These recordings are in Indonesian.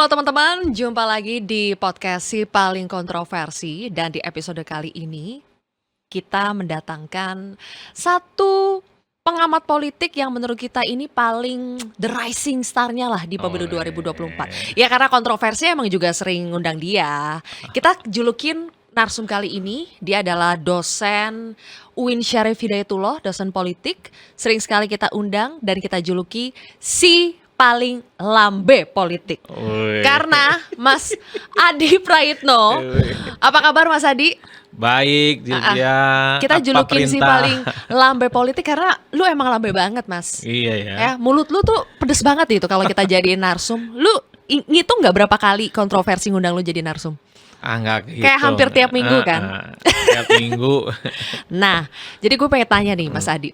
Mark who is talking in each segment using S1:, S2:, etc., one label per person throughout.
S1: Halo teman-teman, jumpa lagi di podcast Si Paling Kontroversi. Dan di episode kali ini kita mendatangkan satu pengamat politik yang menurut kita ini paling the rising star-nya lah di pemilu 2024. Ya karena kontroversi emang juga sering ngundang dia. Kita julukin narsum kali ini, dia adalah dosen UIN Syarif Hidayatullah, dosen politik. Sering sekali kita undang dan kita juluki si paling lambe politik. Karena Mas Adi Praitno. Apa kabar Mas Adi?
S2: Baik, Julia.
S1: Kita julukin si paling lambe politik karena lu emang lambe banget, Mas.
S2: Iya ya.
S1: Mulut lu tuh pedes banget itu kalau kita jadiin narsum. Lu ngitung nggak berapa kali kontroversi ngundang lu jadi narsum?
S2: Enggak gitu.
S1: Kayak hampir tiap minggu kan?
S2: Tiap minggu.
S1: Nah, jadi gue pengen tanya nih Mas Adi.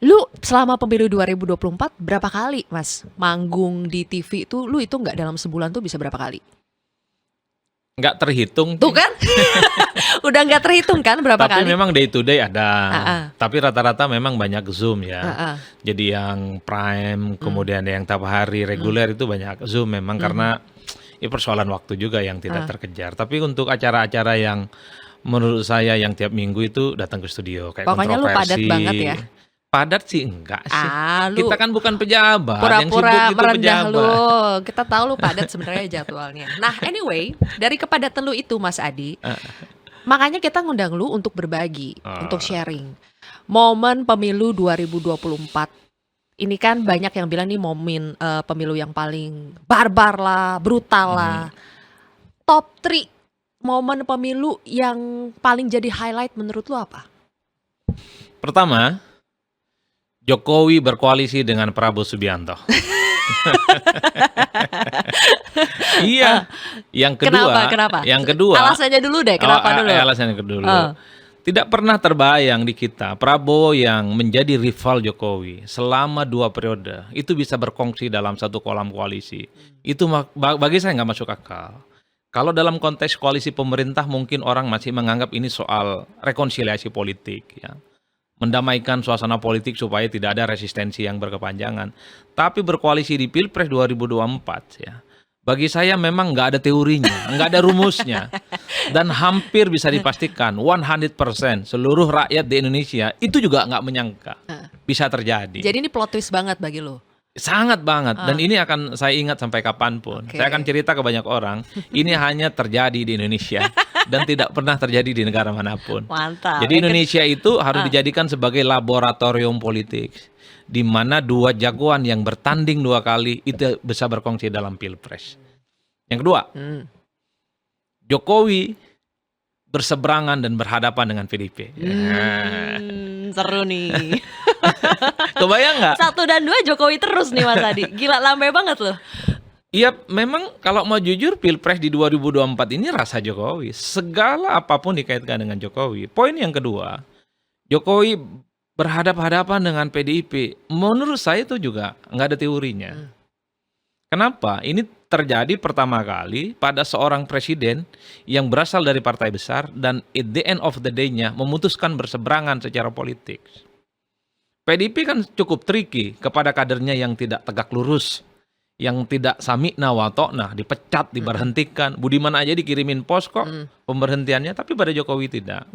S1: Lu selama pemilu 2024 berapa kali Mas manggung di TV itu, lu itu nggak dalam sebulan tuh bisa berapa kali?
S2: Nggak terhitung.
S1: Tuh kan? Udah nggak terhitung kan berapa
S2: Tapi
S1: kali?
S2: memang day to day ada. Tapi rata-rata memang banyak Zoom ya. Jadi yang prime, kemudian yang tiap hari reguler itu banyak Zoom memang karena ya persoalan waktu juga yang tidak terkejar. Tapi untuk acara-acara yang menurut saya yang tiap minggu itu datang ke studio kayak
S1: pokoknya
S2: kontroversi.
S1: Lu padat banget ya.
S2: Padat sih enggak sih.
S1: Lu
S2: Kita kan bukan pejabat.
S1: pura-pura
S2: yang
S1: merendah
S2: pejabat.
S1: lu. Kita tahu lu padat sebenarnya jadwalnya. Nah, anyway, dari kepadatan lu itu Mas Adi, makanya kita ngundang lu untuk berbagi, untuk sharing. Momen pemilu 2024. Ini kan banyak yang bilang nih momen pemilu yang paling barbar lah, brutal lah. Top 3 momen pemilu yang paling jadi highlight menurut lu apa?
S2: Pertama, Jokowi berkoalisi dengan Prabowo Subianto. Iya. Yang kedua,
S1: Kenapa?
S2: Yang kedua.
S1: Alasannya dulu deh, kenapa dulu?
S2: Alasannya dulu. Tidak pernah terbayang di kita Prabowo yang menjadi rival Jokowi selama 2 periode itu bisa berkongsi dalam satu kolam koalisi. Itu bagi saya nggak masuk akal. Kalau dalam konteks koalisi pemerintah mungkin orang masih menganggap ini soal rekonsiliasi politik ya. Mendamaikan suasana politik supaya tidak ada resistensi yang berkepanjangan. Tapi berkoalisi di Pilpres 2024 ya. Bagi saya memang nggak ada teorinya, nggak ada rumusnya. Dan hampir bisa dipastikan 100% seluruh rakyat di Indonesia itu juga nggak menyangka bisa terjadi.
S1: Jadi ini plot twist banget bagi lo?
S2: Sangat banget, dan ini akan saya ingat sampai kapanpun. Saya akan cerita ke banyak orang, ini hanya terjadi di Indonesia dan tidak pernah terjadi di negara manapun.
S1: Mantap.
S2: Jadi Indonesia itu harus dijadikan sebagai laboratorium politik, di mana 2 jagoan yang bertanding 2 kali itu bisa berkongsi dalam Pilpres. Yang kedua, Jokowi berseberangan dan berhadapan dengan PDIP.
S1: Seru nih.
S2: Kebayang nggak?
S1: 1 dan 2 Jokowi terus nih Mas Adi. Gila, lambe banget loh.
S2: Iya, memang kalau mau jujur Pilpres di 2024 ini rasa Jokowi. Segala apapun dikaitkan dengan Jokowi. Poin yang kedua, Jokowi berhadapan-hadapan dengan PDIP. Menurut saya itu juga nggak ada teorinya. Kenapa? Ini terjadi pertama kali pada seorang presiden yang berasal dari partai besar dan at the end of the day-nya memutuskan berseberangan secara politik. PDIP kan cukup tricky kepada kadernya yang tidak tegak lurus, yang tidak sami'na wa ta'na, dipecat, diberhentikan. Budiman aja dikirimin pos kok pemberhentiannya, tapi pada Jokowi tidak.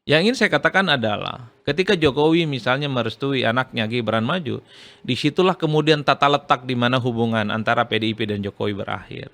S2: Yang ingin saya katakan adalah ketika Jokowi misalnya merestui anaknya Gibran maju, disitulah kemudian tata letak di mana hubungan antara PDIP dan Jokowi berakhir.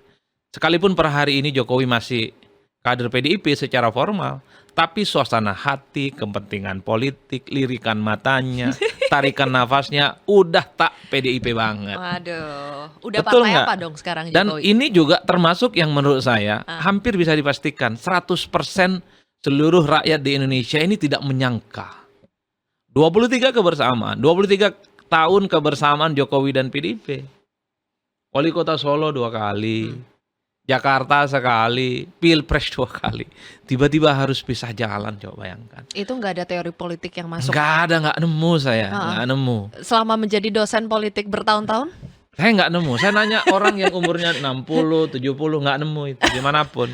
S2: Sekalipun per hari ini Jokowi masih kader PDIP secara formal, tapi suasana hati, kepentingan politik, lirikan matanya, tarikan nafasnya udah tak PDIP banget.
S1: Waduh, udah
S2: Betul
S1: partai
S2: nggak?
S1: apa dong sekarang Jokowi?
S2: Dan ini juga termasuk yang menurut saya hampir bisa dipastikan 100% seluruh rakyat di Indonesia ini tidak menyangka 23 kebersamaan, 23 tahun kebersamaan Jokowi dan PDIP. Wali Kota Solo 2 kali, Jakarta sekali, Pilpres 2 kali. Tiba-tiba harus pisah jalan, coba bayangkan.
S1: Itu nggak ada teori politik yang masuk?
S2: Nggak nemu saya, nggak nemu.
S1: Selama menjadi dosen politik bertahun-tahun?
S2: Saya nggak nemu, saya nanya orang yang umurnya 60, 70, nggak nemu itu dimanapun.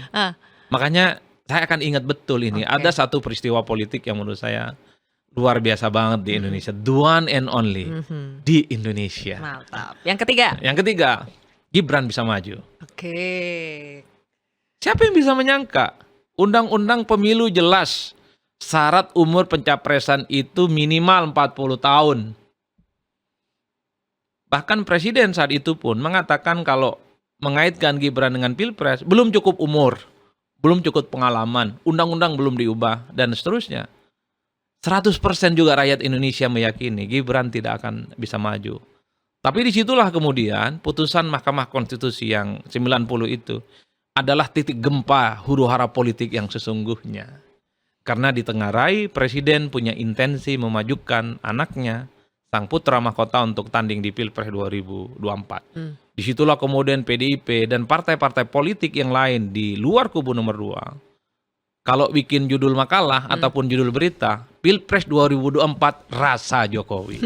S2: Makanya saya akan ingat betul ini. Ada satu peristiwa politik yang menurut saya luar biasa banget di Indonesia. The one and only di Indonesia.
S1: Mantap. Yang ketiga?
S2: Yang ketiga, Gibran bisa maju.
S1: Oke.
S2: Siapa yang bisa menyangka? Undang-undang pemilu jelas. Syarat umur pencapresan itu minimal 40 tahun. Bahkan presiden saat itu pun mengatakan kalau mengaitkan Gibran dengan Pilpres, belum cukup umur, belum cukup pengalaman, undang-undang belum diubah, dan seterusnya. 100% juga rakyat Indonesia meyakini Gibran tidak akan bisa maju. Tapi disitulah kemudian putusan Mahkamah Konstitusi yang 90 itu adalah titik gempa huru-hara politik yang sesungguhnya. Karena ditengarai Presiden punya intensi memajukan anaknya, sang putra mahkota untuk tanding di Pilpres 2024. Disitulah kemudian PDIP dan partai-partai politik yang lain di luar kubu nomor 2, kalau bikin judul makalah ataupun judul berita, Pilpres 2024 rasa Jokowi.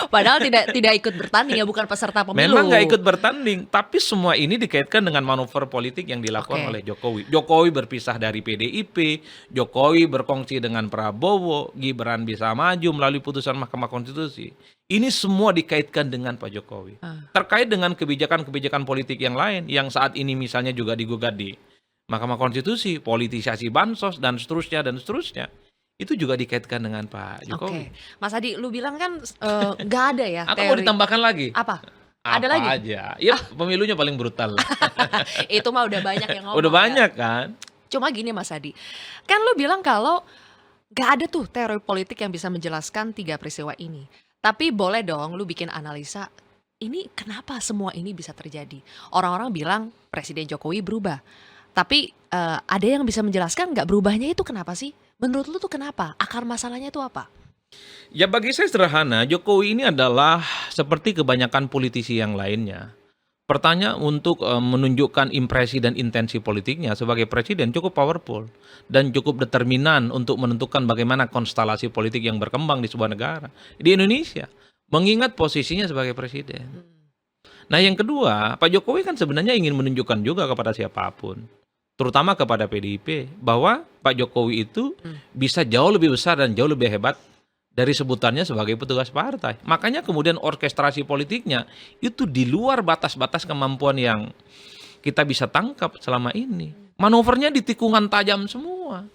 S1: Padahal tidak ikut bertanding ya, bukan peserta pemilu.
S2: Memang nggak ikut bertanding, tapi semua ini dikaitkan dengan manuver politik yang dilakukan oleh Jokowi. Jokowi berpisah dari PDIP, Jokowi berkongsi dengan Prabowo, Gibran bisa maju melalui putusan Mahkamah Konstitusi. Ini semua dikaitkan dengan Pak Jokowi. Terkait dengan kebijakan-kebijakan politik yang lain, yang saat ini misalnya juga digugat di Mahkamah Konstitusi, politisasi bansos, dan seterusnya, dan seterusnya. Itu juga dikaitkan dengan Pak Jokowi.
S1: Oke. Mas Adi, lu bilang kan nggak ada ya
S2: Atau mau
S1: teori.
S2: ditambahkan lagi?
S1: Apa?
S2: Apa
S1: Ada lagi?
S2: aja. Ya, pemilunya paling brutal.
S1: Itu mah udah banyak yang ngomong.
S2: Udah
S1: ya.
S2: banyak kan?
S1: Cuma gini Mas Adi, kan lu bilang kalau nggak ada tuh teori politik yang bisa menjelaskan 3 peristiwa ini. Tapi boleh dong lu bikin analisa, ini kenapa semua ini bisa terjadi? Orang-orang bilang Presiden Jokowi berubah. Tapi ada yang bisa menjelaskan nggak berubahnya itu kenapa sih? Menurut lu tuh kenapa? Akar masalahnya itu apa?
S2: Ya bagi saya sederhana, Jokowi ini adalah seperti kebanyakan politisi yang lainnya. Pertanyaan untuk menunjukkan impresi dan intensi politiknya sebagai presiden cukup powerful dan cukup determinan untuk menentukan bagaimana konstelasi politik yang berkembang di sebuah negara. Di Indonesia, mengingat posisinya sebagai presiden. Nah yang kedua, Pak Jokowi kan sebenarnya ingin menunjukkan juga kepada siapapun, terutama kepada PDIP, bahwa Pak Jokowi itu bisa jauh lebih besar dan jauh lebih hebat dari sebutannya sebagai petugas partai. Makanya kemudian orkestrasi politiknya itu di luar batas-batas kemampuan yang kita bisa tangkap selama ini. Manuvernya di tikungan tajam semua.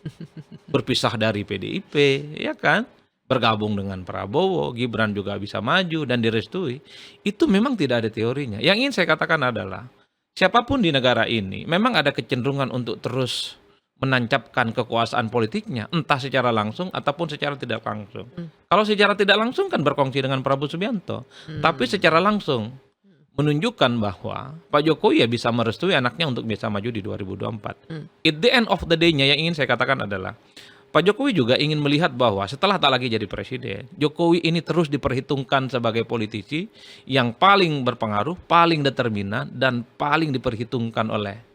S2: Berpisah dari PDIP, ya kan? Bergabung dengan Prabowo, Gibran juga bisa maju dan direstui. Itu memang tidak ada teorinya. Yang ingin saya katakan adalah, siapapun di negara ini memang ada kecenderungan untuk terus menancapkan kekuasaan politiknya, entah secara langsung ataupun secara tidak langsung. Kalau secara tidak langsung kan berkongsi dengan Prabowo Subianto, tapi secara langsung menunjukkan bahwa Pak Jokowi ya bisa merestui anaknya untuk bisa maju di 2024. At the end of the day-nya yang ingin saya katakan adalah, Pak Jokowi juga ingin melihat bahwa setelah tak lagi jadi presiden, Jokowi ini terus diperhitungkan sebagai politisi yang paling berpengaruh, paling determinan, dan paling diperhitungkan oleh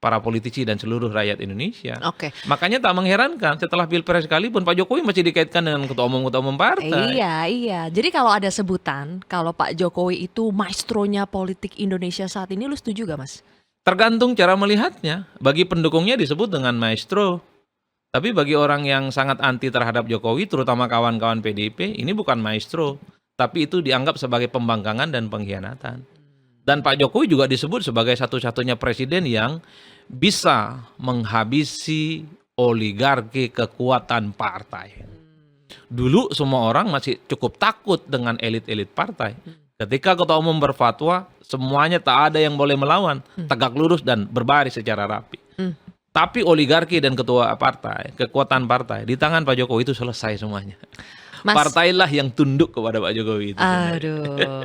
S2: para politisi dan seluruh rakyat Indonesia.
S1: Oke.
S2: Makanya tak mengherankan setelah Pilpres sekalipun Pak Jokowi masih dikaitkan dengan ketua umum partai.
S1: Iya. Jadi kalau ada sebutan, kalau Pak Jokowi itu maestronya politik Indonesia saat ini, lu setuju gak Mas?
S2: Tergantung cara melihatnya. Bagi pendukungnya disebut dengan maestro. Tapi bagi orang yang sangat anti terhadap Jokowi, terutama kawan-kawan PDIP, ini bukan maestro. Tapi itu dianggap sebagai pembangkangan dan pengkhianatan. Dan Pak Jokowi juga disebut sebagai satu-satunya presiden yang bisa menghabisi oligarki kekuatan partai. Dulu semua orang masih cukup takut dengan elit-elit partai. Ketika ketua umum berfatwa, semuanya tak ada yang boleh melawan, tegak lurus dan berbaris secara rapi. Tapi oligarki dan ketua partai, kekuatan partai, di tangan Pak Jokowi itu selesai semuanya.
S1: Mas,
S2: Partailah yang tunduk kepada Pak Jokowi itu.
S1: aduh.